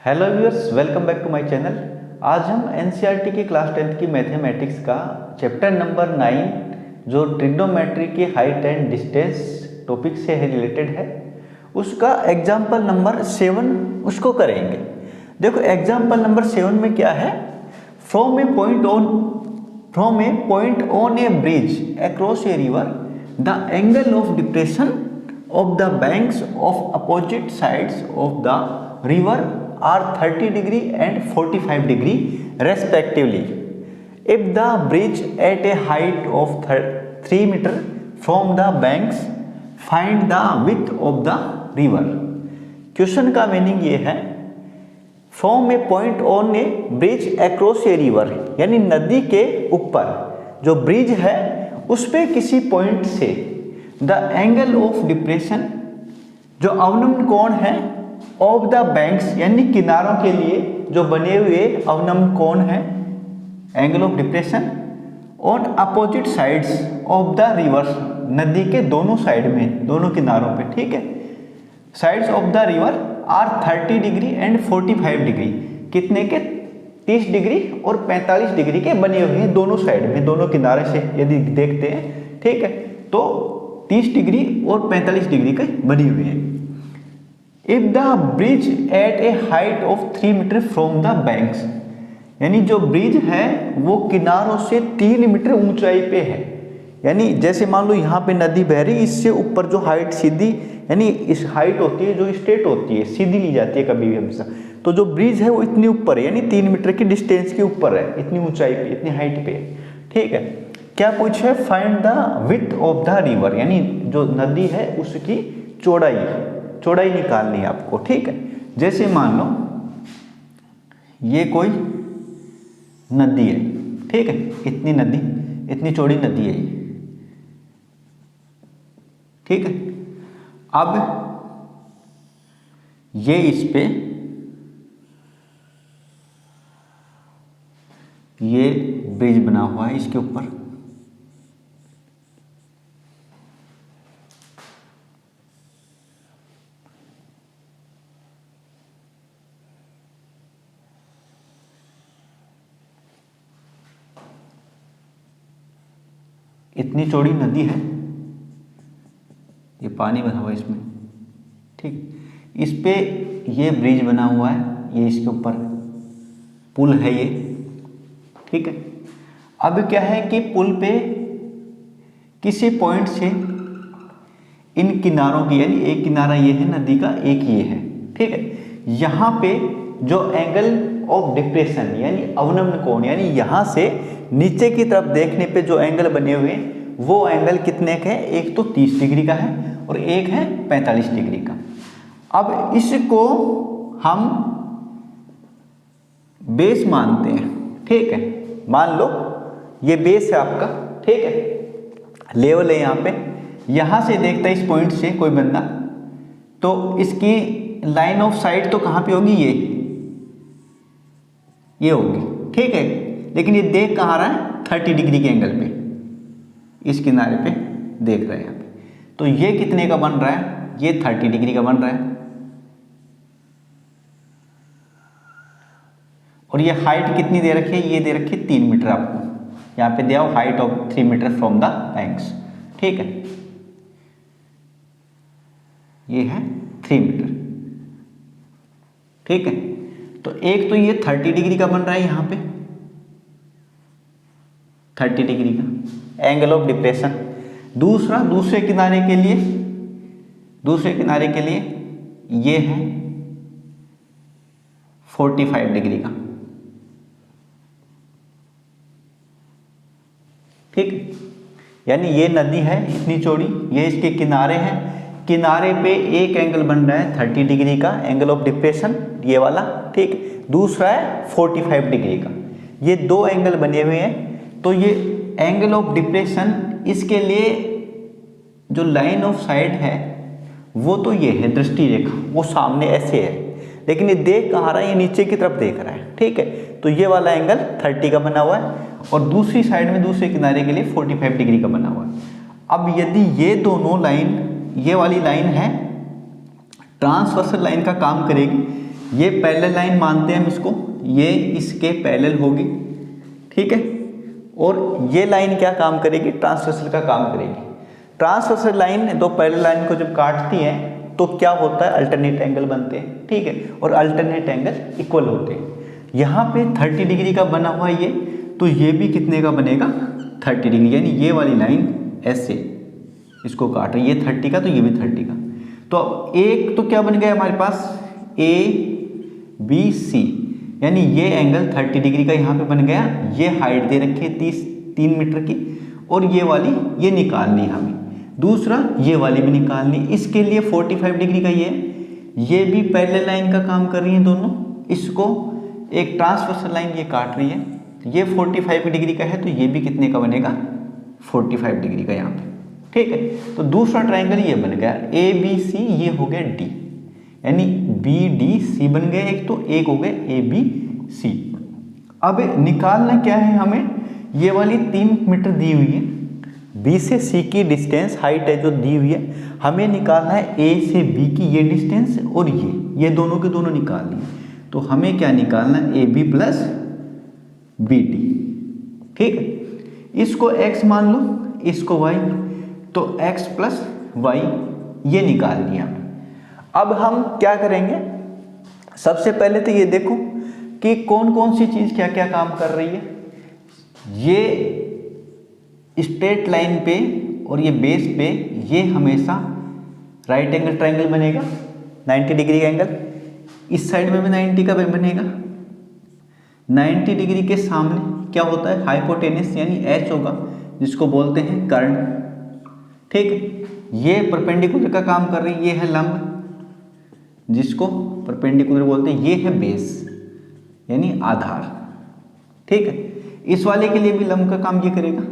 Hello viewers, welcome back to my channel. आज हम NCERT की क्लास 10th की मैथमेटिक्स का चैप्टर नंबर 9 जो ट्रिग्नोमेट्री की हाइट एंड डिस्टेंस टॉपिक से रिलेटेड है, उसका एग्जाम्पल नंबर 7 उसको करेंगे। देखो एग्जाम्पल नंबर 7 में क्या है, from A point on A bridge across a river the angle of depression of the banks of opposite sides of the river are 30 degree and 45 degree respectively. If the bridge at a height of 3 meter from the banks, find the width of the river. Question का meaning ये है, from A point on A bridge across a river, यानी नदी के ऊपर जो bridge है उस पे किसी पॉइंट से द एंगल ऑफ डिप्रेशन, जो अवनम्न कोण है, ऑफ द बैंक्स यानी किनारों के लिए जो बने हुए अवनम्न कोण है, angle of depression on opposite sides of the river, नदी के दोनों साइड में, दोनों किनारों पे, ठीक है। Sides of the river are 30 degree and 45 degree, कितने के 30 डिग्री और 45 डिग्री के बने हुए हैं दोनों साइड में, दोनों किनारे से यदि देखते हैं, ठीक है, तो 30 डिग्री और 45 डिग्री के बनी हुई है। If the bridge at a height of 3 metre from the banks, यानी जो ब्रिज है वो किनारों से 3 मीटर ऊंचाई पे है, यानी जैसे मान लो यहाँ पे नदी बह रही, इससे ऊपर जो हाइट सीधी, यानी इस हाइट होती है जो स्ट्रेट होती है, सीधी ली जाती है कभी भी हमेशा, तो जो ब्रिज है वो इतनी ऊपर है, यानी 3 मीटर की डिस्टेंस के ऊपर है, इतनी ऊंचाई पे, इतनी हाइट पे, ठीक है। क्या पूछे, find the width of the river, यानी जो नदी है उसकी चौड़ाई निकालनी है आपको, ठीक है। जैसे मान लो ये कोई नदी है, ठीक है, इतनी चौड़ी नदी है ये, ठीक है। अब ये इस पे ये ब्रिज बना हुआ है, इसके ऊपर इतनी चौड़ी नदी है, ये पानी बना हुआ है इसमें, ठीक। इस पे ये ब्रिज बना हुआ है, ये इसके ऊपर पुल है ये, ठीक है। अब क्या है कि पुल पे किसी पॉइंट से इन किनारों की, यानी एक किनारा ये है नदी का, एक ये है, ठीक है। यहाँ पे जो एंगल ऑफ डिप्रेशन यानी अवनम्न कोण, यानी यहाँ से नीचे की तरफ देखने पे जो एंगल बने हुए हैं वो एंगल कितने के हैं, एक तो 30 डिग्री का है और एक है 45 डिग्री का। अब इसको हम बेस मानते हैं, ठीक है। मान लो ये बेस है आपका, ठीक है, लेवल है यहाँ पे, यहाँ से देखता है इस पॉइंट से कोई बंदा, तो इसकी लाइन ऑफ साइट तो कहाँ पे होगी, ये होगी, ठीक है। लेकिन ये देख कहाँ रहा है, 30 डिग्री के एंगल पे, इस किनारे पे देख रहे हैं यहाँ पे, तो ये कितने का बन रहा है, ये 30 डिग्री का बन रहा है, और ये हाइट कितनी दे रखी है, ये दे रखी है 3 मीटर आपको, यहाँ पे दिया height of 3 metre from the banks, ठीक है, ये है 3 मीटर, ठीक है। तो एक तो ये 30 डिग्री का बन रहा है यहाँ पे, 30 डिग्री का एंगल ऑफ डिप्रेशन। दूसरा दूसरे किनारे के लिए ये है 45 डिग्री का, ठीक है। यानी ये नदी है इतनी चौड़ी, ये इसके किनारे हैं, किनारे पे एक एंगल बन रहा है 30 डिग्री का एंगल ऑफ डिप्रेशन, ये वाला, ठीक। दूसरा है 45 डिग्री का, ये दो एंगल बने हुए हैं। तो ये एंगल ऑफ डिप्रेशन, इसके लिए जो लाइन ऑफ साइड है वो तो ये है दृष्टि रेखा, वो सामने ऐसे है, लेकिन ये देख कहाँ रहा है, ये नीचे की तरफ देख रहा है, ठीक है। तो ये वाला एंगल 30 का बना हुआ है और दूसरी साइड में दूसरे किनारे के लिए 45 डिग्री का बना हुआ है। अब यदि ये दोनों लाइन, ये वाली लाइन है ट्रांसवर्सल लाइन का काम करेगी, ये पैरेलल लाइन मानते हैं हम इसको, ये इसके पैरेलल होगी, ठीक है। और ये लाइन क्या काम करेगी, ट्रांसवर्सल का काम करेगी। ट्रांसवर्सल लाइन दो पैरेलल लाइन को जब काटती है तो क्या होता है, अल्टरनेट एंगल बनते हैं, ठीक है। और अल्टरनेट एंगल इक्वल होते हैं। यहाँ पे 30 डिग्री का बना हुआ है ये, तो ये भी कितने का बनेगा, 30 डिग्री, यानी ये वाली लाइन ऐसे इसको काट रही है, ये 30 का तो ये भी 30 का। तो अब एक तो क्या बन गया हमारे पास, ABC, यानी ये एंगल 30 डिग्री का यहाँ पे बन गया। ये हाइट दे रखी है 3 मीटर की, और ये वाली ये निकालनी है हमें। दूसरा ये वाली भी निकालनी, इसके लिए 45 डिग्री का ये भी पैरेलल लाइन का काम कर रही है दोनों। इसको एक ट्रांसवर्सल लाइन ये काट रही है, ये 45 डिग्री का है, तो ये भी कितने का बनेगा, 45 डिग्री का यहाँ पे, ठीक है। तो दूसरा ट्राइंगल ये बन गया ABC, ये हो गया D, यानी BDC बन गए एक, तो एक हो गए ABC। अब निकालना क्या है हमें, ये वाली 3 मीटर दी हुई है, B से C की डिस्टेंस हाइट है जो दी हुई है, हमें निकालना है A से B की ये डिस्टेंस, और ये दोनों के दोनों निकालनी है। तो हमें क्या निकालना है, AB प्लस BD, ठीक है। इसको x मान लो, इसको y, तो x प्लस y ये निकाल लिया हमें। अब हम क्या करेंगे, सबसे पहले तो ये देखो कि कौन कौन सी चीज़ क्या क्या काम कर रही है। ये स्ट्रेट लाइन पे और ये बेस पे ये हमेशा राइट एंगल ट्राइंगल बनेगा, 90 डिग्री का एंगल। इस साइड में भी 90 का बनेगा। 90 डिग्री के सामने क्या होता है, हाइपोटेनस यानी H होगा, जिसको बोलते हैं कर्ण, ठीक है। ये परपेंडिकुलर का काम कर रही है, ये है लंब, जिसको परपेंडिकुलर बोलते हैं, ये है बेस यानी आधार, ठीक है। इस वाले के लिए भी लंब का काम ये करेगा।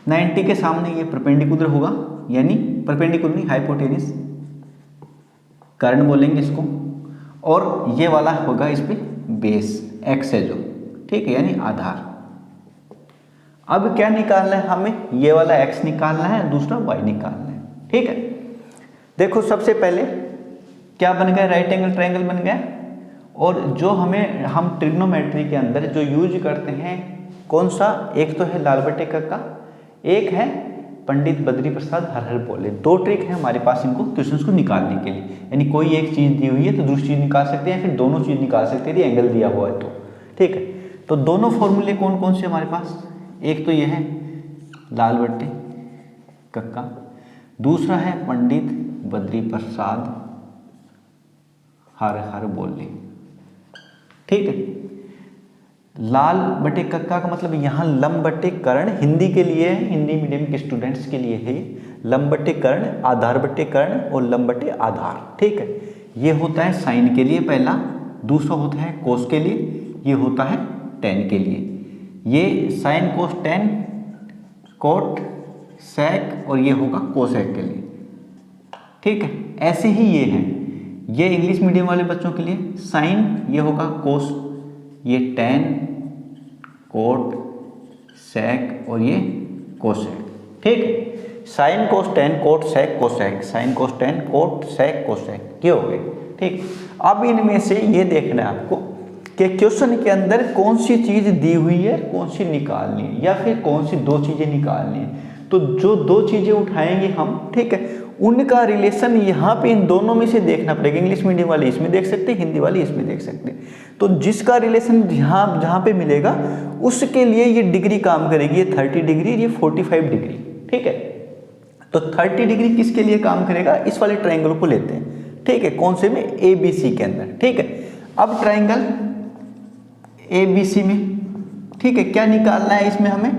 90 के सामने ये परपेंडिकुलर होगा, यानी परपेंडिकुलर नहीं, हाइपोटेनस, कर्ण बोलेंगे इसको। और ये वाला होगा इस पे बेस, x है जो, ठीक है, यानी आधार। अब क्या निकालना है हमें, ये वाला x निकालना है, दूसरा y निकालना है, ठीक है। देखो सबसे पहले क्या बन गया, राइट एंगल ट्रायंगल बन गया। और जो हम ट्रिग्नोमेट्री के अंदर जो यूज करते हैं कौन सा, एक तो है लाल बटे का, एक है पंडित बद्री प्रसाद हर हर बोले। दो ट्रिक है हमारे पास इनको क्वेश्चंस को निकालने के लिए, यानी कोई एक चीज़ दी हुई है तो दूसरी चीज़ निकाल सकते हैं, फिर दोनों चीज़ निकाल सकते हैं यदि एंगल दिया हुआ है तो, ठीक है। तो दोनों फॉर्मूले कौन कौन से हमारे पास, एक तो ये है लाल बट्टे कक्का, दूसरा है पंडित बद्री प्रसाद हर हर बोले, ठीक है। लाल बटे कक्का का मतलब यहाँ लंब बटे कर्ण, हिंदी के लिए है, हिंदी मीडियम के स्टूडेंट्स के लिए है। लंब बटे कर्ण, आधार बटे कर्ण और लंब बटे आधार, ठीक है। ये होता है साइन के लिए पहला, दूसरा होता है कोस के लिए, ये होता है टेन के लिए। ये sine cos tan, cot sec, और ये होगा कोसेक के लिए, ठीक है। ऐसे ही ये है, ये इंग्लिश मीडियम वाले बच्चों के लिए साइन ये होगा कोस, ये टेन, कोट, सेक और ये कोसेक, ठीक है। Sine cos tan, cot sec, cosec, sine cos tan, cot sec, cosec, ये हो गए, ठीक। अब इनमें से ये देखना है आपको कि क्वेश्चन के अंदर कौन सी चीज़ दी हुई है, कौन सी निकालनी है, या फिर कौन सी दो चीज़ें निकालनी है। तो जो दो चीज़ें उठाएंगे हम, ठीक है, उनका रिलेशन यहाँ पे इन दोनों में से देखना पड़ेगा। इंग्लिश मीडियम वाले इसमें देख सकते हैं, हिंदी वाले इसमें देख सकते हैं। तो जिसका रिलेशन जहाँ पे मिलेगा उसके लिए ये डिग्री काम करेगी, ये 30 डिग्री, ये 45 डिग्री, ठीक है। तो 30 डिग्री किसके लिए काम करेगा, इस वाले ट्राइंगल को लेते हैं, ठीक है, कौन से में, ABC के अंदर, ठीक है। अब ट्राइंगल ABC में, ठीक है, क्या निकालना है इसमें हमें,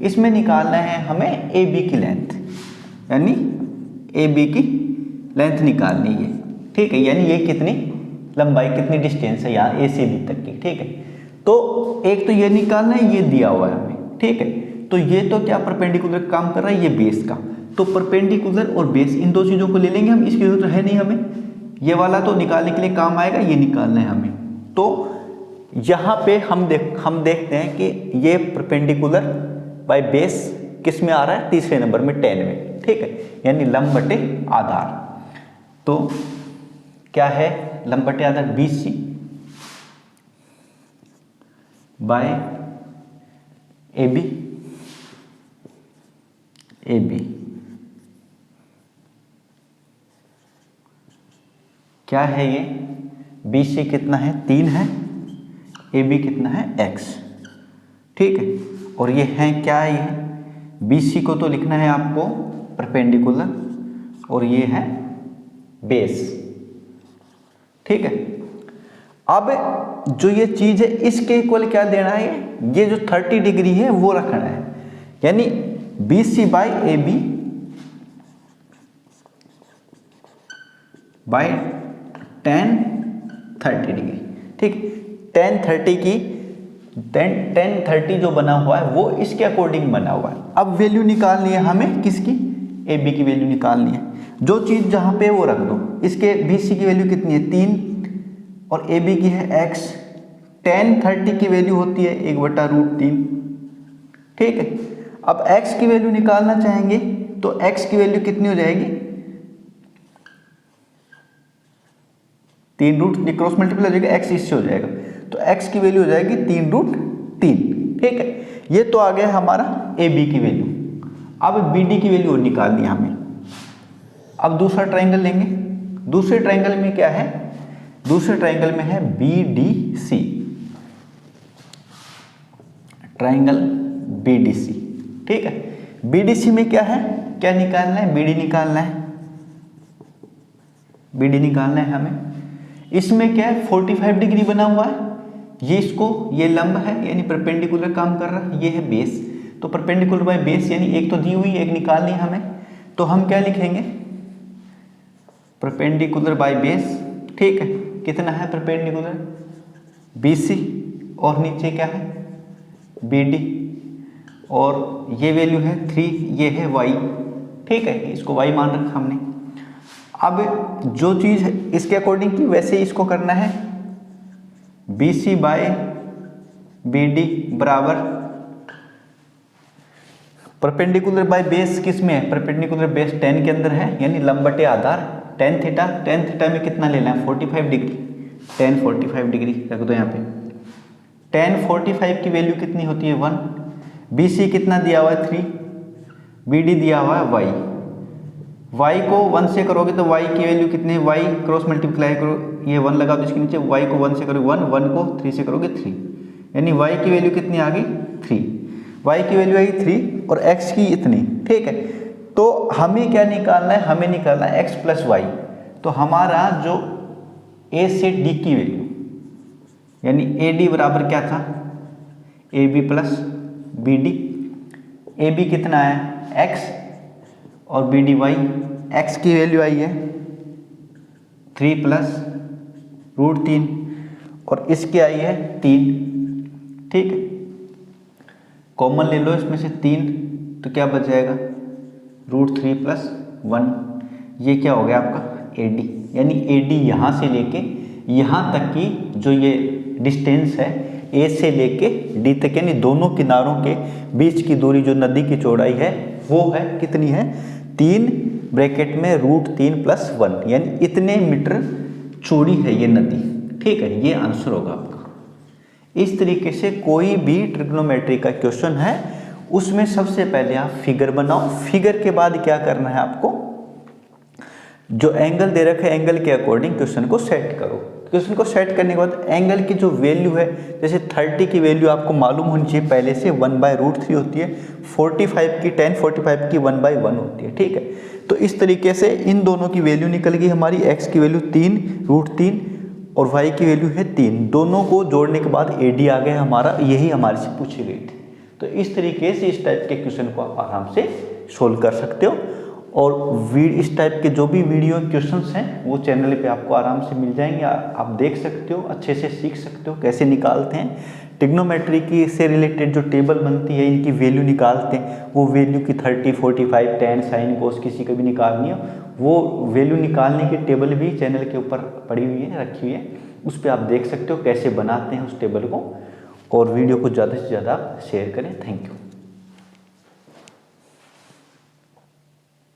इसमें निकालना है हमें AB की लेंथ, यानी AB की लेंथ निकालनी है, ठीक है, यानी ये कितनी लंबाई, कितनी डिस्टेंस है यहाँ A से B तक की, ठीक है। तो एक तो ये निकालना है, ये दिया हुआ है हमें, ठीक है। तो ये तो क्या परपेंडिकुलर काम कर रहा है, ये बेस का, तो परपेंडिकुलर और बेस इन दो चीज़ों को ले लेंगे हम, इसकी जरूरत है नहीं हमें, ये वाला तो निकालने के लिए काम आएगा, ये निकालना है हमें। तो यहाँ पे हम देखते हैं कि ये परपेंडिकुलर बाय बेस किस में आ रहा है, तीसरे नंबर में 10 में, ठीक है, यानी लंब बटे आधार। तो क्या है लंब बटे आधार, BC, by A B, A B क्या है ये, बी सी कितना है 3 है, ए बी कितना है x, ठीक है। और ये है क्या, ये बी सी को तो लिखना है आपको परपेंडिकुलर और ये है बेस, ठीक है। अब जो ये चीज है इसके इक्वल क्या देना है, ये जो 30 डिग्री है वो रखना है, यानी B C by A B by tan 30 degree, ठीक। tan 30 की tan 30 जो बना हुआ है वो इसके अकॉर्डिंग बना हुआ है। अब वैल्यू निकालनी है हमें किसकी, ए बी की वैल्यू निकालनी है। जो चीज़ जहाँ पे वो रख दो, इसके बी सी की वैल्यू कितनी है 3 और ए बी की है x, tan 30 की वैल्यू होती है 1/√3, ठीक है। अब x की वैल्यू निकालना चाहेंगे तो x की वैल्यू कितनी हो जाएगी, 3 क्रॉस मल्टीप्लाई हो जाएगा, x इससे हो जाएगा तो x की वैल्यू हो जाएगी 3√3, ठीक है। ये तो आ गया हमारा ए बी की वैल्यू। अब बी डी की वैल्यू निकालनी है हमें। अब दूसरा ट्रायंगल लेंगे, दूसरे ट्रायंगल में क्या है, दूसरे ट्रायंगल में है B D C, triangle B D C, ठीक है। बी डी सी में क्या है, क्या निकालना है, बी डी निकालना है, बी डी निकालना है हमें। इसमें क्या है 45 डिग्री बना हुआ है, ये इसको, ये लंब है यानी परपेंडिकुलर काम कर रहा है, ये है बेस, तो परपेंडिकुलर बाय बेस यानी एक तो दी हुई एक निकालनी है हमें, तो हम क्या लिखेंगे परपेंडिकुलर बाय बेस, ठीक है। कितना है परपेंडिकुलर बी सी और नीचे क्या है बी डी और ये वैल्यू है 3, ये है y, ठीक है, इसको y मान रखा हमने। अब जो चीज़ इसके अकॉर्डिंग की वैसे ही इसको करना है, B C by B D बराबर परपेंडिकुलर बाय बेस किस में है, परपेंडिकुलर बेस 10 के अंदर है यानी लंब बटे आधार tan थीटा, tan थीटा में कितना लेना है 45 डिग्री, tan 45 डिग्री रख दो यहाँ पे। tan 45 की वैल्यू कितनी होती है 1, बी सी कितना दिया हुआ है 3, बी डी दिया हुआ है y, y को 1 से करोगे तो y की वैल्यू कितनी है, y क्रॉस मल्टीप्लाई करो, ये 1 लगा दो इसके नीचे, y को 1 से करोगे 1, 1 को 3 से करोगे 3, यानी y की वैल्यू कितनी आ गई 3, y की वैल्यू आई 3 और x की इतनी, ठीक है। तो हमें क्या निकालना है, हमें निकालना है x प्लस वाई। तो हमारा जो a से d की वैल्यू यानी ए डी बराबर क्या था A B plus B D, A B कितना है x और बी डी वाई, एक्स की वैल्यू आई है 3 प्लस √3 और इसकी आई है 3, ठीक है। कॉमन ले लो इसमें से 3 तो क्या बच जाएगा √3 प्लस 1, ये क्या हो गया आपका ए डी, यानी ए डी यहाँ से लेके यहाँ तक की जो ये डिस्टेंस है ए से लेके डी तक यानी दोनों किनारों के बीच की दूरी जो नदी की चौड़ाई है वो है कितनी है 3 ब्रैकेट में √3 प्लस 1 यानी इतने मीटर चौड़ी है ये नदी, ठीक है। ये आंसर होगा आपका। इस तरीके से कोई भी ट्रिग्नोमेट्री का क्वेश्चन है उसमें सबसे पहले आप फिगर बनाओ, फिगर के बाद क्या करना है आपको, जो एंगल दे रखा है एंगल के अकॉर्डिंग क्वेश्चन को सेट करो। क्वेश्चन को सेट करने के बाद एंगल की जो वैल्यू है, जैसे 30 की वैल्यू आपको मालूम होनी चाहिए पहले से 1/√3 होती है, 45 की tan 45 की 1/1 होती है, ठीक है। तो इस तरीके से इन दोनों की वैल्यू निकल गई हमारी, x की वैल्यू 3 √3 और y की वैल्यू है 3, दोनों को जोड़ने के बाद AD आ गया हमारा, यही हमारे से पूछी गई थी। तो इस तरीके से इस टाइप के क्वेश्चन को आप आराम से सोल्व कर सकते हो और इस टाइप के जो भी वीडियो क्वेश्चंस हैं वो चैनल पे आपको आराम से मिल जाएंगे, आप देख सकते हो, अच्छे से सीख सकते हो कैसे निकालते हैं। ट्रिग्नोमेट्री की से रिलेटेड जो टेबल बनती है इनकी वैल्यू निकालते हैं, वो वैल्यू की 30, 45, tan, sin, cos किसी का भी निकालनी हो, वो वैल्यू निकालने की टेबल भी चैनल के ऊपर पड़ी हुई है, रखी हुई है, उस पर आप देख सकते हो कैसे बनाते हैं उस टेबल को। और वीडियो को ज़्यादा से ज़्यादा शेयर करें। Thank you.